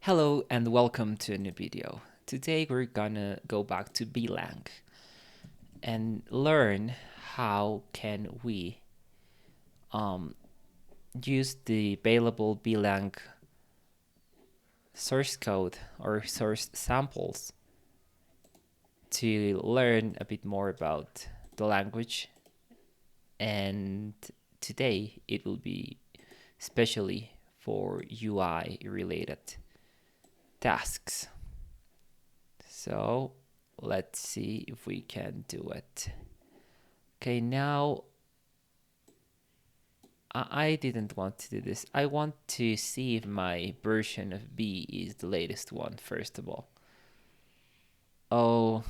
Hello and welcome to a new video. Today we're gonna go back to Vlang and learn how can we use the available Vlang source code or source samples to learn a bit more about the language. And today it will be especially for UI related tasks. So let's see if we can do it. Okay, now I didn't want to do this. I want to see if my version of B is the latest one, first of all. Oh,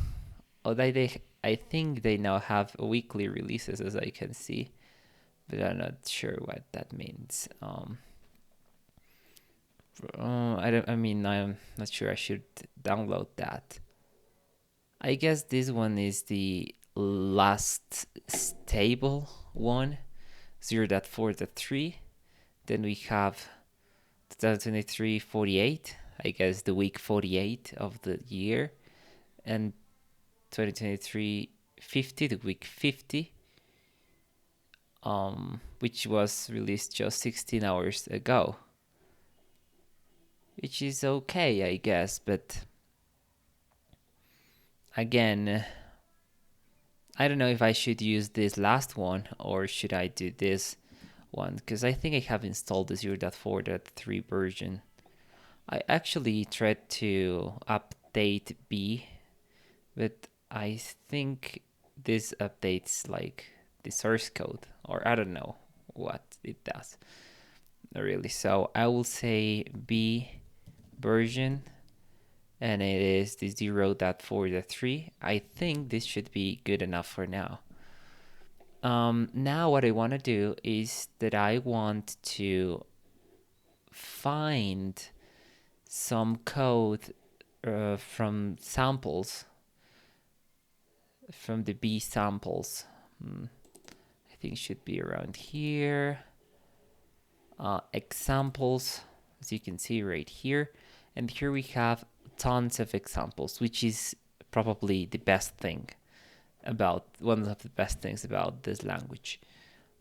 I think they now have weekly releases, as I can see, but I'm not sure what that means. I'm not sure I should download that. I guess this one is the last stable one, 0.4.3. Then we have 2023 48, I guess the week 48 of the year, and 2023 50, the week 50, which was released just 16 hours ago, which is okay, I guess, but again, I don't know if I should use this last one or should I do this one, because I think I have installed the 0.4.3 version. I actually tried to update B, but I think this updates like the source code, or I don't know what it does really. So I will say B version, and it is the 0.4.3. I think this should be good enough for now. Now what I want to do is that I want to find some code from samples, from the B samples. I think it should be around here. Examples, as you can see right here. And here we have tons of examples, which is probably the best thing about, one of the best things about this language.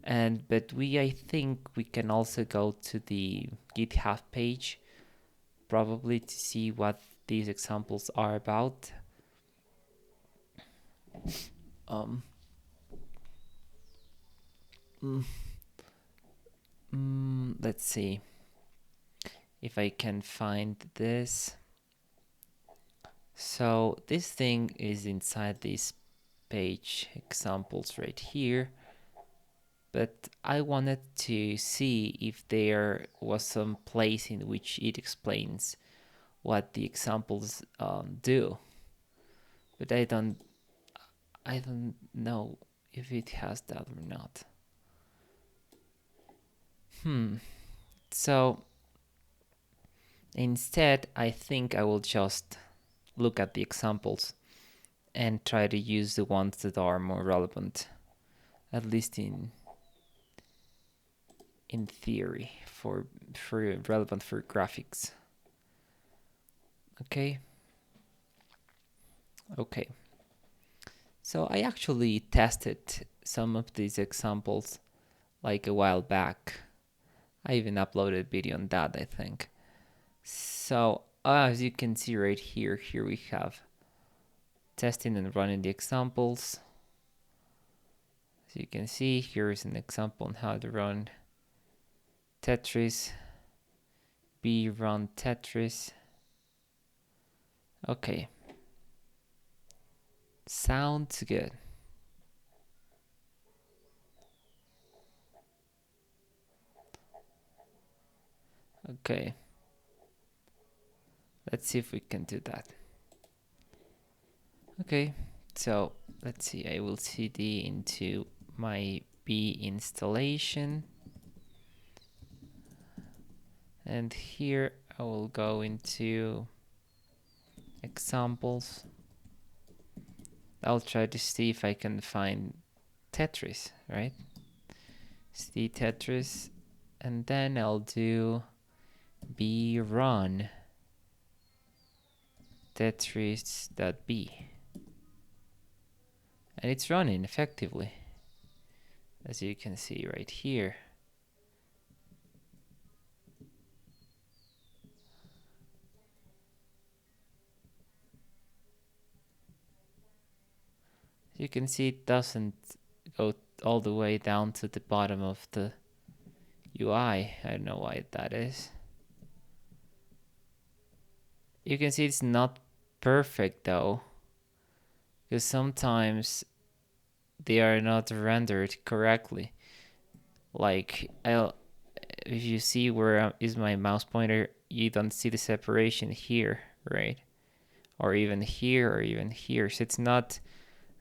But I think we can also go to the GitHub page, probably to see what these examples are about. Let's see if I can find this. So this thing is inside this page, examples right here. But I wanted to see if there was some place in which it explains what the examples do. But I don't know if it has that or not. So instead, I think I will just look at the examples and try to use the ones that are more relevant, at least in theory, for relevant for graphics. Okay. So I actually tested some of these examples like a while back. I even uploaded a video on that, I think. So as you can see right here we have testing and running the examples. As you can see, here is an example on how to run Tetris. B run Tetris. Okay. Sounds good. Okay. Let's see if we can do that. Okay, so let's see. I will cd into my B installation. And here I will go into examples. I'll try to see if I can find Tetris, right? CD Tetris, and then I'll do B run Tetris.b, and it's running effectively, as you can see right here. You can see it doesn't go all the way down to the bottom of the UI. I don't know why that is. You can see it's not perfect though, because sometimes they are not rendered correctly. Like, if you see where is my mouse pointer, you don't see the separation here, right? Or even here, or even here. So it's not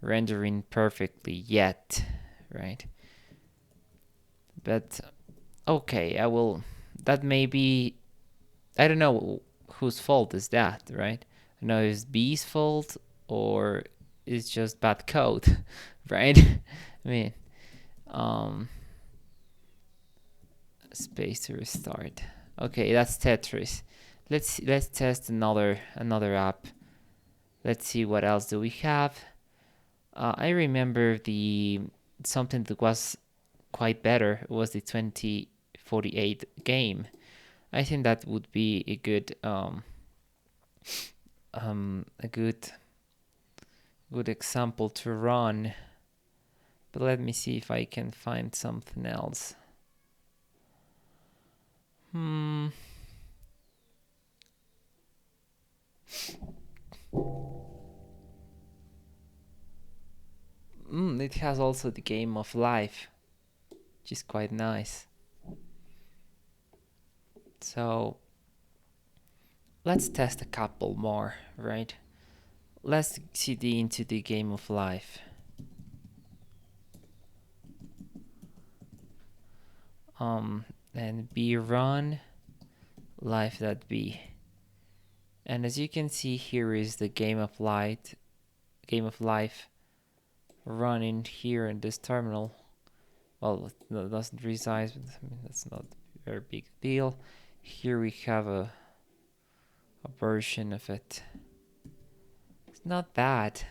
rendering perfectly yet, right? But okay, that may be, I don't know whose fault is that, right? I know it's B's fault or it's just bad code, right? I mean, space to restart. Okay, that's Tetris. Let's test another app. Let's see what else do we have. I remember something that was quite better was the 2048 game. I think that would be a good good example to run. But let me see if I can find something else. It has also the game of life, which is quite nice. So let's test a couple more, right? Let's cd into the game of life. And b run life.b. And as you can see, here is the game of life running here in this terminal. Well, it doesn't resize, but I mean, that's not a very big deal. Here we have a version of it. It's not bad.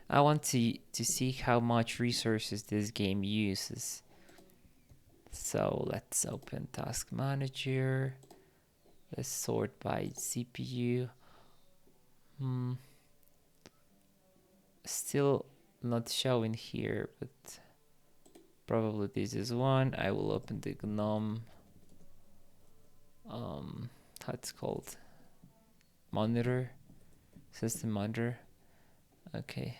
I want to see how much resources this game uses. So let's open Task Manager. Let's sort by CPU. Still not showing here, but probably this is one. I will open the GNOME how it's called, monitor, system monitor. Okay,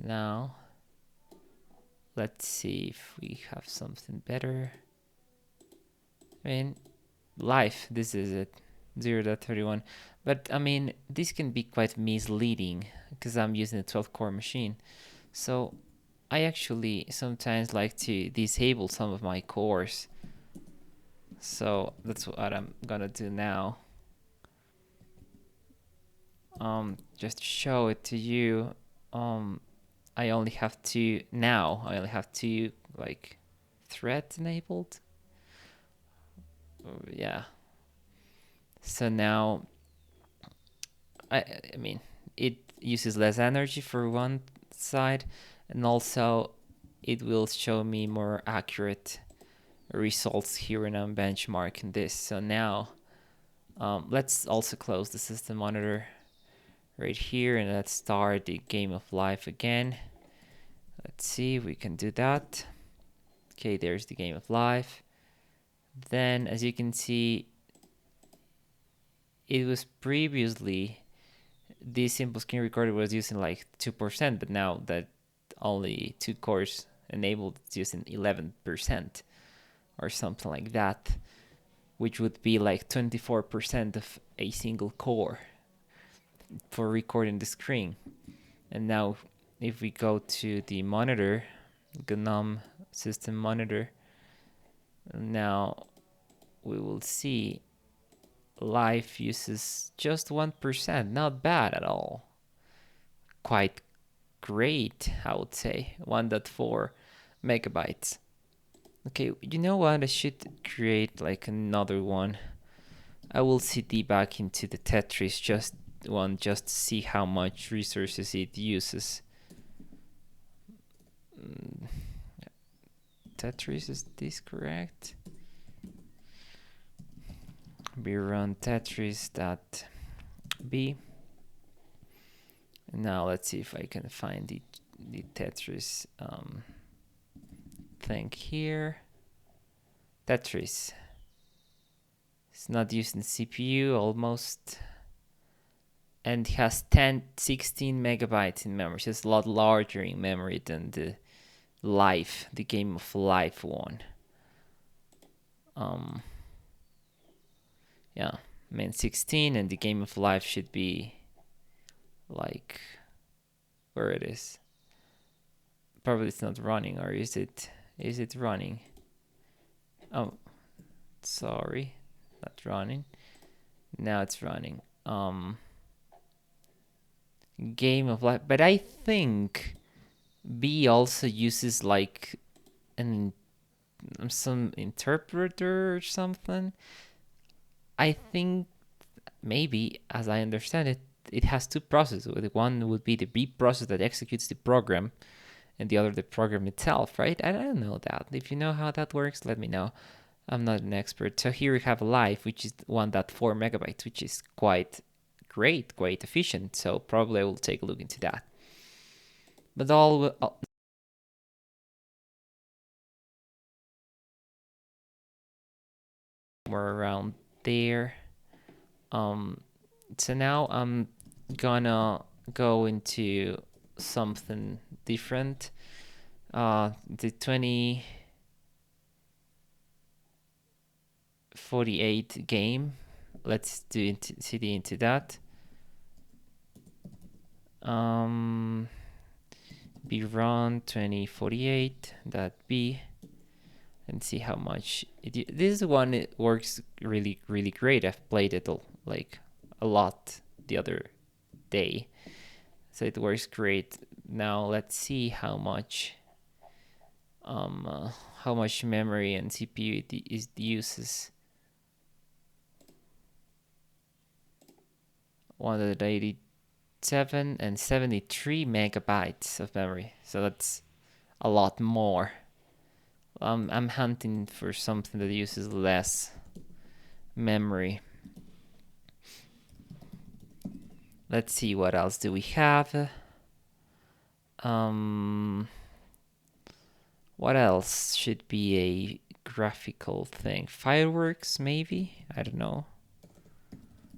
now let's see if we have something better. I mean, life, this is it, 0.31. But I mean, this can be quite misleading because I'm using a 12-core machine. So I actually sometimes like to disable some of my cores. So that's what I'm gonna do now. Just to show it to you, I only have two like threads enabled. Yeah. So now, I mean, it uses less energy for one side, and also it will show me more accurate results here when I'm benchmarking this. So now, let's also close the system monitor right here, and let's start the game of life again. Let's see if we can do that. Okay, there's the game of life. Then, as you can see, it was previously, this simple screen recorder was using like 2%, but now that only 2 cores enabled, it's using 11% or something like that, which would be like 24% of a single core for recording the screen. And now if we go to the monitor, GNOME system monitor, now we will see life uses just 1%, not bad at all. Quite great, I would say. 1.4 megabytes. Okay, you know what? I should create like another one. I will cd back into the Tetris just to see how much resources it uses. Tetris, is this correct? We run tetris.b. Now let's see if I can find the Tetris thing here. Tetris. It's not using CPU almost. And it has 16 megabytes in memory. So it's a lot larger in memory than the game of life one. Yeah, I mean 16, and the game of life should be like where it is. Probably it's not running, or is it? Is it running? Oh, sorry, not running. Now it's running. Game of life, but I think B also uses like some interpreter or something. I think maybe, as I understand it, it has two processes. One would be the B process that executes the program, and the other the program itself, right? I don't know that. If you know how that works, let me know. I'm not an expert. So here we have live, which is 1.4 megabytes, which is quite great, quite efficient. So probably I will take a look into that. But all more around there. So now I'm gonna go into something different. The 2048 game. Let's do cd into that. Be run 2048.b and see how much this one. It works really great. I've played it like a lot the other day, so it works great. Now let's see how much memory and CPU it uses. 187 and 73 megabytes of memory, so that's a lot more. I'm hunting for something that uses less memory. Let's see, what else do we have? What else should be a graphical thing? Fireworks, maybe? I don't know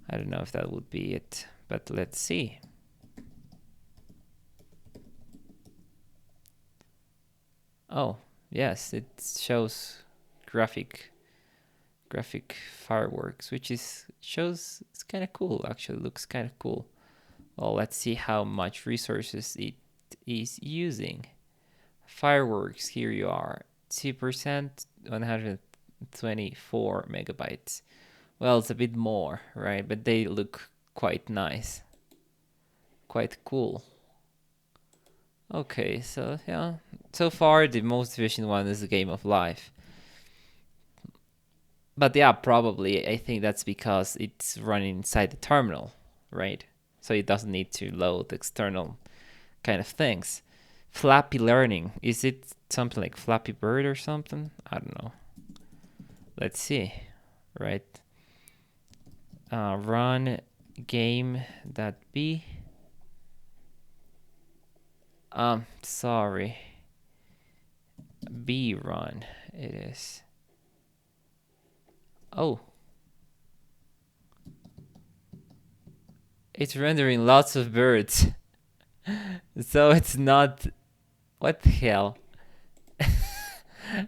if that would be it, but let's see. Oh, yes, it shows graphic fireworks, which shows it's kind of cool. Actually, looks kind of cool. Well, let's see how much resources it is using. Fireworks, here you are, 2%, 124 megabytes. Well, it's a bit more, right? But they look quite nice, quite cool. Okay, so yeah, so far the most efficient one is the game of life. But yeah, probably I think that's because it's running inside the terminal, right? So it doesn't need to load external kind of things. Flappy Learning, is it something like Flappy Bird or something? I don't know. Let's see, right? Run game.b. Sorry. B run it is. Oh. It's rendering lots of birds. So it's not. What the hell?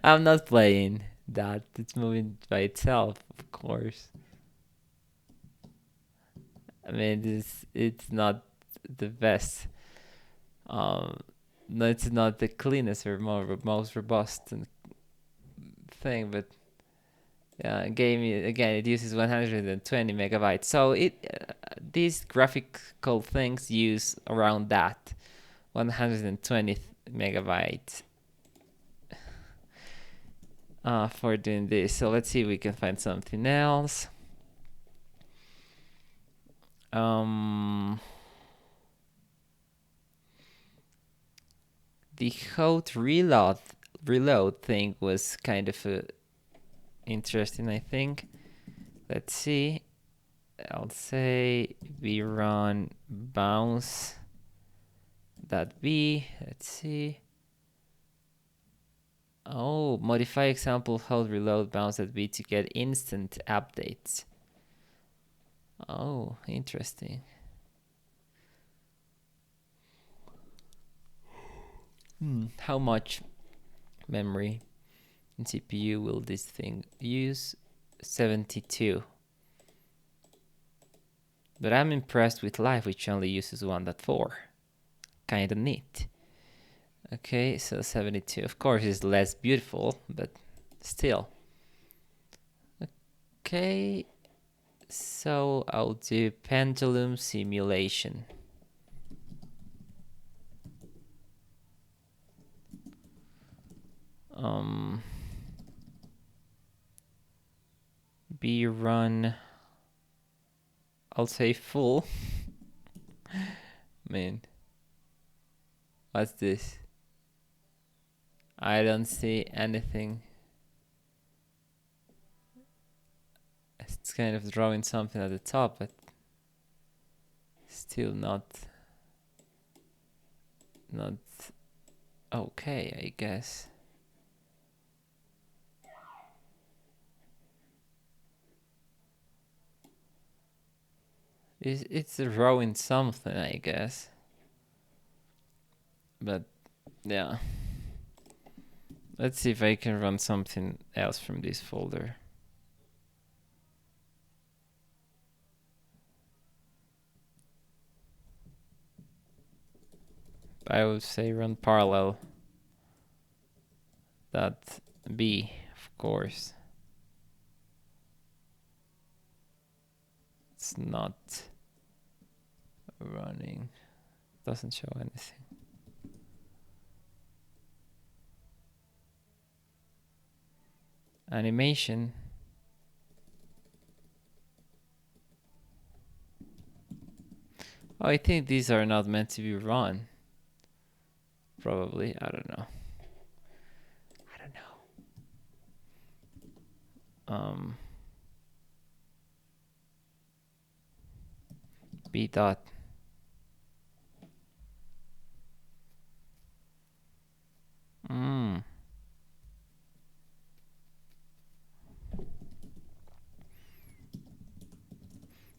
I'm not playing that. It's moving by itself, of course. I mean, it's not the best. No, it's not the cleanest or most robust thing, but yeah, game again, it uses 120 megabytes. So these graphical things use around that 120 megabytes for doing this. So let's see if we can find something else. Um, the code reload thing was kind of interesting, I think. Let's see. I'll say we run bounce that b. Let's see. Oh, modify example hold reload bounce that b to get instant updates. Oh, interesting. How much memory and CPU will this thing use? 72. But I'm impressed with Live, which only uses 1.4. Kinda neat. Okay, so 72. Of course, is less beautiful, but still. Okay, so I'll do pendulum simulation. B run. I'll say full. Man, what's this? I don't see anything. It's kind of drawing something at the top, but still not okay, I guess. It's drawing something, I guess. But yeah. Let's see if I can run something else from this folder. I would say run parallel. That B, of course. It's not running. Doesn't show anything. Animation. Oh, I think these are not meant to be run. Probably. I don't know. B dot.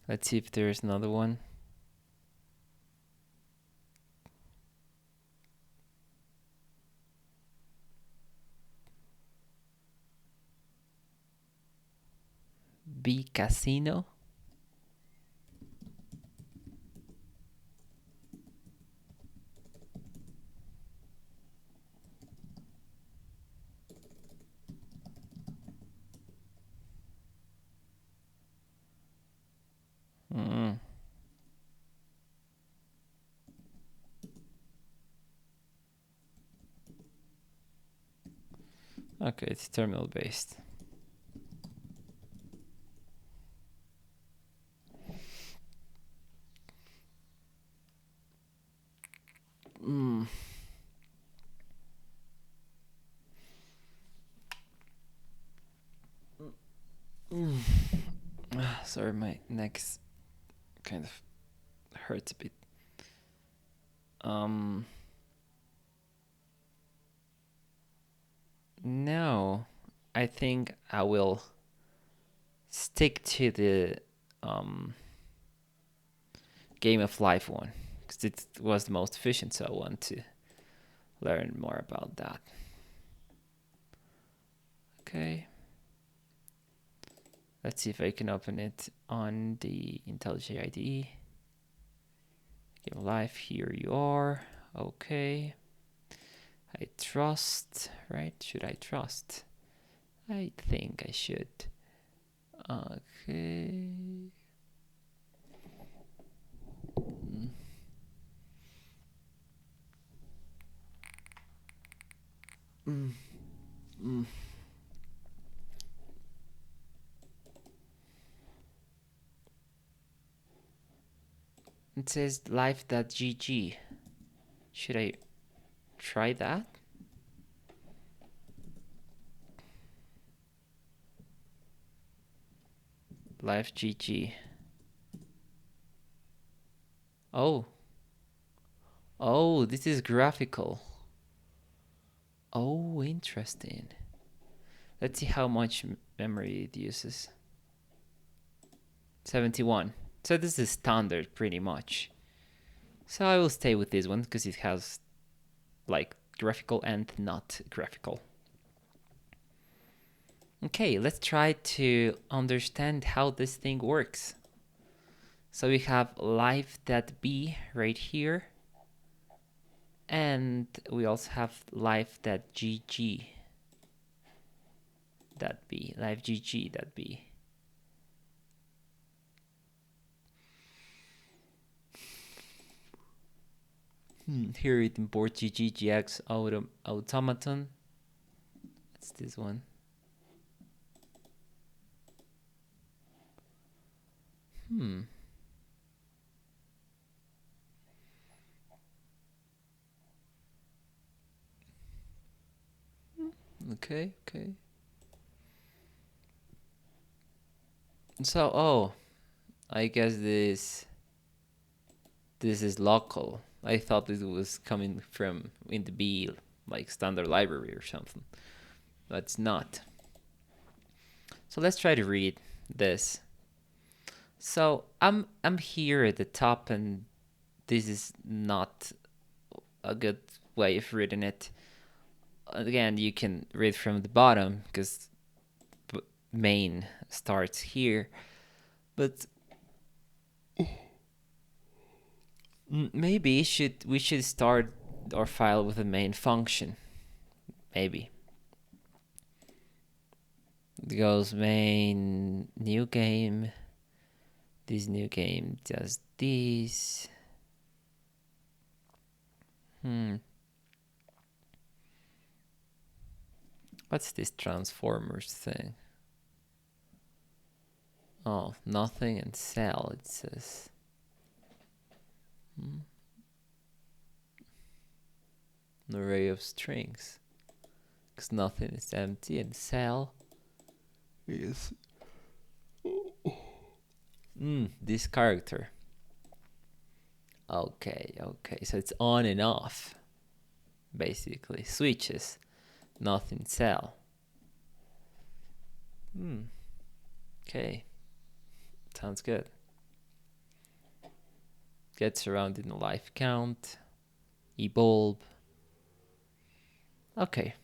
Let's see if there's another one. B casino. Okay, it's terminal based. Sorry, my neck's kind of hurts a bit. No, I think I will stick to the Game of Life one because it was the most efficient, so I want to learn more about that. Okay. Let's see if I can open it on the IntelliJ IDE. Game of Life, here you are. Okay. I trust, right? Should I trust? I think I should. Okay. It says live.gg. Should I try that? Live.gg. Oh. Oh, this is graphical. Oh, interesting. Let's see how much memory it uses. 71. So this is standard pretty much. So I will stay with this one because it has like graphical and not graphical. Okay, let's try to understand how this thing works. So we have live.b right here. And we also have live.gg. .b, live.gg.b. Here it imports ggx automaton. That's this one. Okay. So, I guess this is local. I thought it was coming from in the B, like standard library or something. But it's not. So let's try to read this. So I'm here at the top, and this is not a good way of reading it. Again, you can read from the bottom because main starts here, but maybe we should start our file with a main function. Maybe it goes main new game. This new game does this. What's this transformers thing? Oh, nothing and cell, it says. An array of strings. Because nothing is empty, and cell is this character. Okay, so it's on and off. Basically, switches. Nothing cell. Okay. Sounds good. Gets around in the life count. Ebulb. Okay.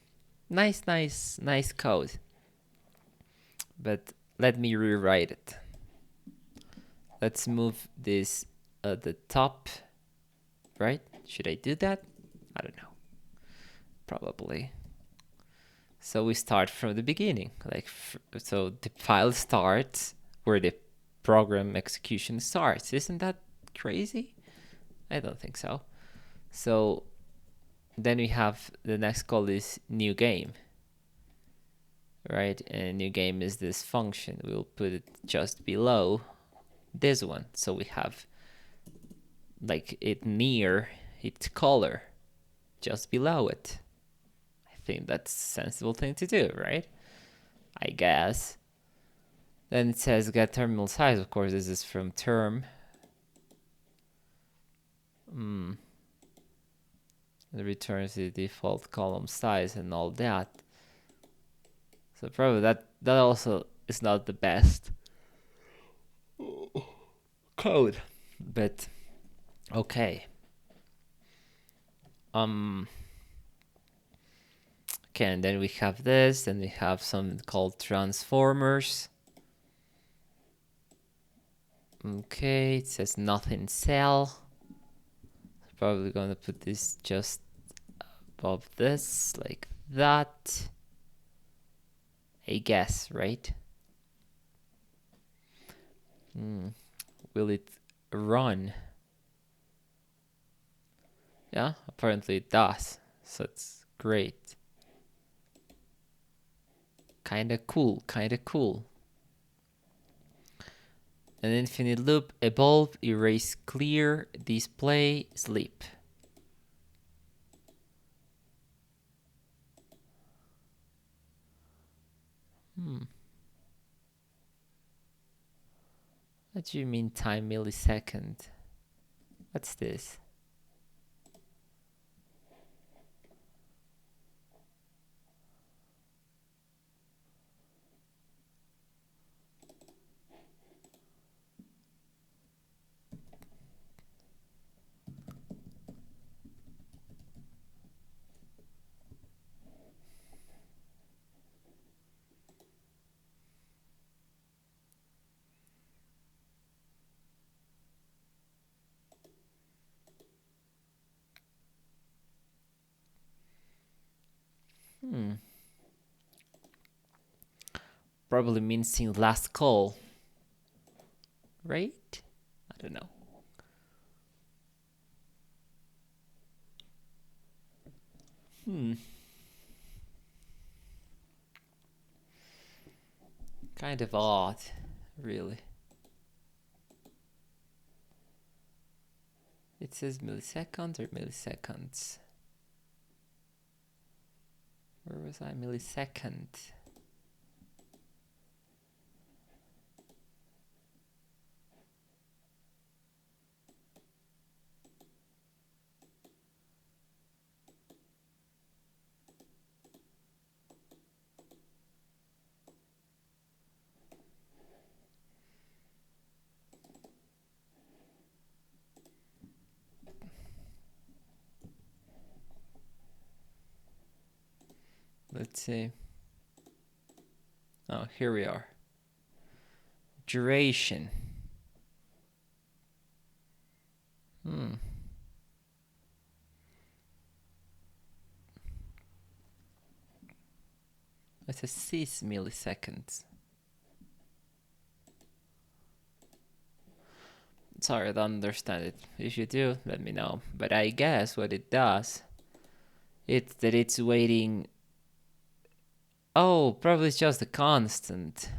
Nice code. But let me rewrite it. Let's move this at the top. Right? Should I do that? I don't know. Probably. So we start from the beginning. So the file starts where the program execution starts. Isn't that crazy? I don't think so. So then we have the next call is new game. Right? And new game is this function. We'll put it just below this one. So we have like it near its color, just below it. I think that's a sensible thing to do, right? I guess. Then it says get terminal size. Of course, this is from term. It returns the default column size and all that. So probably that also is not the best code, but okay. Okay, and then we have this, and we have something called transformers. Okay, it says nothing cell. Probably gonna put this just above this, like that. I guess, right? Will it run? Yeah, apparently it does. So it's great. Kinda cool. An infinite loop, evolve, erase, clear, display, sleep. What do you mean time millisecond? What's this? Probably means in last call, right? I don't know. Kind of odd, really. It says milliseconds or milliseconds. Where was I? Millisecond. Let's see. Oh, here we are. Duration. It says 6 milliseconds. Sorry, I don't understand it. If you do, let me know. But I guess what it does, it's that it's waiting. Oh, probably it's just a constant.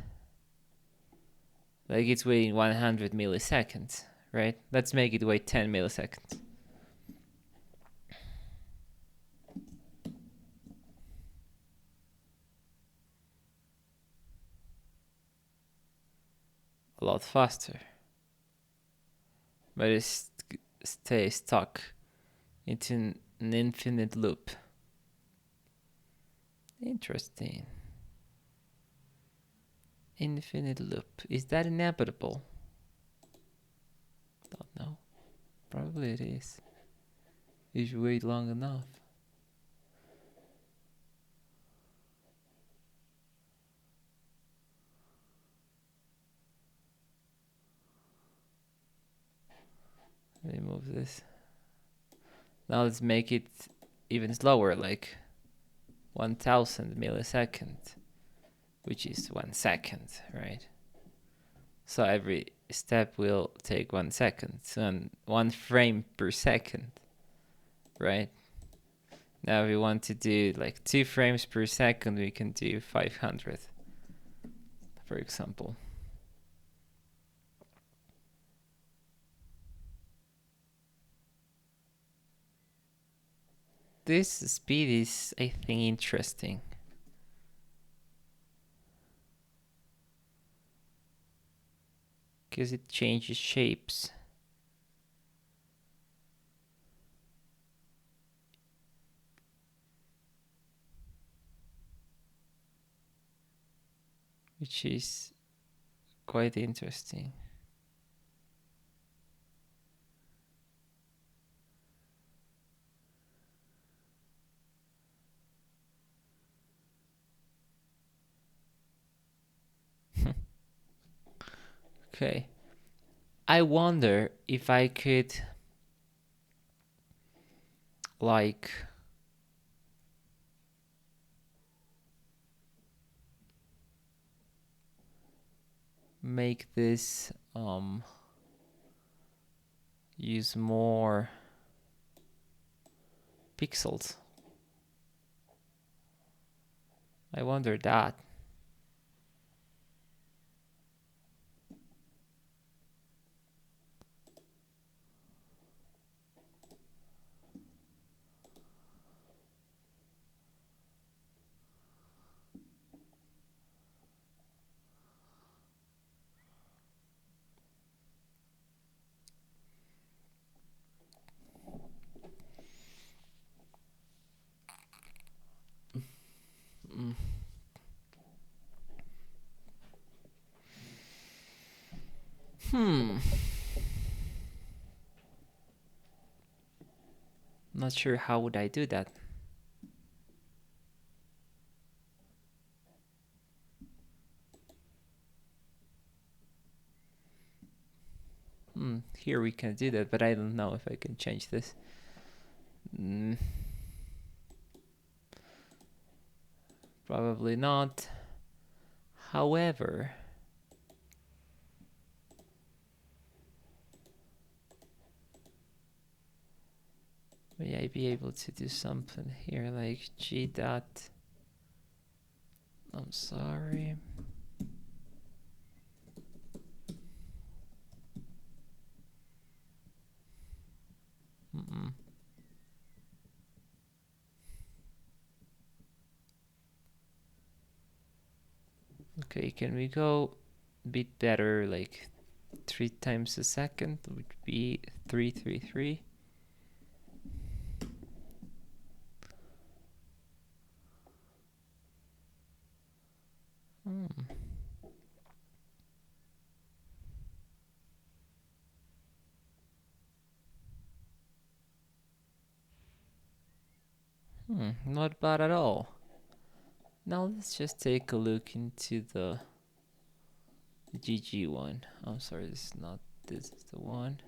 Like it's waiting 100 milliseconds, right? Let's make it wait 10 milliseconds. A lot faster. But it stays stuck into an infinite loop. Interesting. Infinite loop. Is that inevitable? Don't know. Probably it is. If you wait long enough. Remove this. Now let's make it even slower, like 1000 milliseconds, which is 1 second, right? So every step will take 1 second, and 1 frame per second, right? Now if we want to do like 2 frames per second, we can do 500, for example. This speed is, I think, interesting. Because it changes shapes. Which is quite interesting. Okay. I wonder if I could like make this use more pixels. I wonder that. Not sure how would I do that. Here we can do that, but I don't know if I can change this. Probably not. However, may I be able to do something here like g dot? I'm sorry. Okay, can we go a bit better, like 3 times a second would be 333. Not bad at all. Now let's just take a look into the GG one. I'm sorry, this is not, this is the one.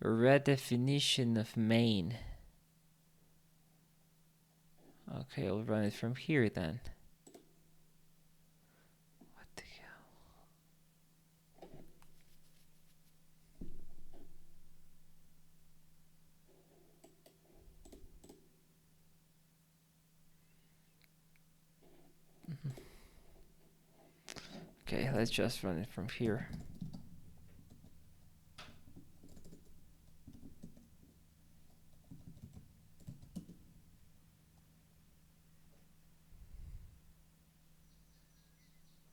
A redefinition of main. Okay, I'll run it from here then. What the hell? Okay, let's just run it from here.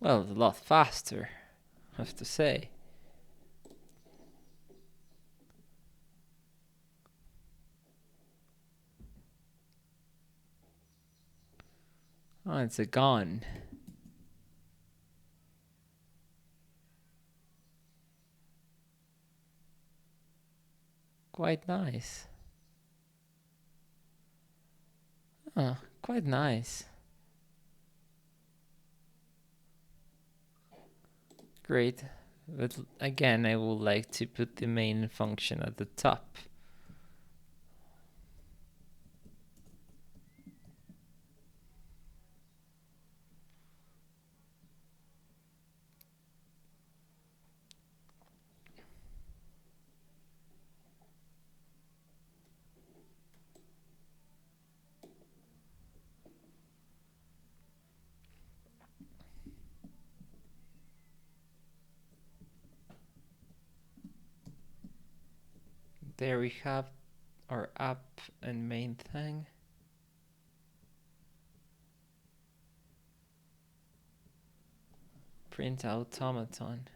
Well, it's a lot faster, I have to say. Oh, it's a gun. Quite nice. Oh, quite nice. Great. But again, I would like to put the main function at the top. There we have our app and main thing. Print automaton.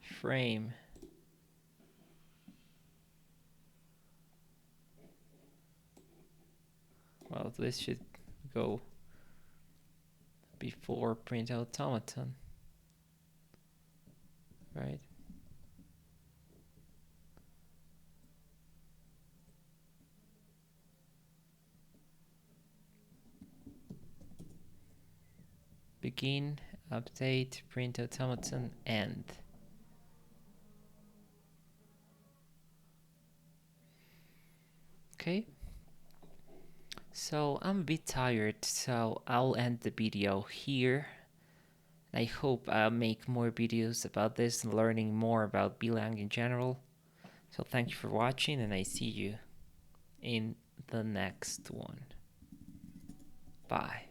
Frame. Well, this should go before print automaton, right? Begin, update, print automaton, end. Okay. So I'm a bit tired, so I'll end the video here. I hope I'll make more videos about this and learning more about Vlang in general. So thank you for watching, and I see you in the next one. Bye.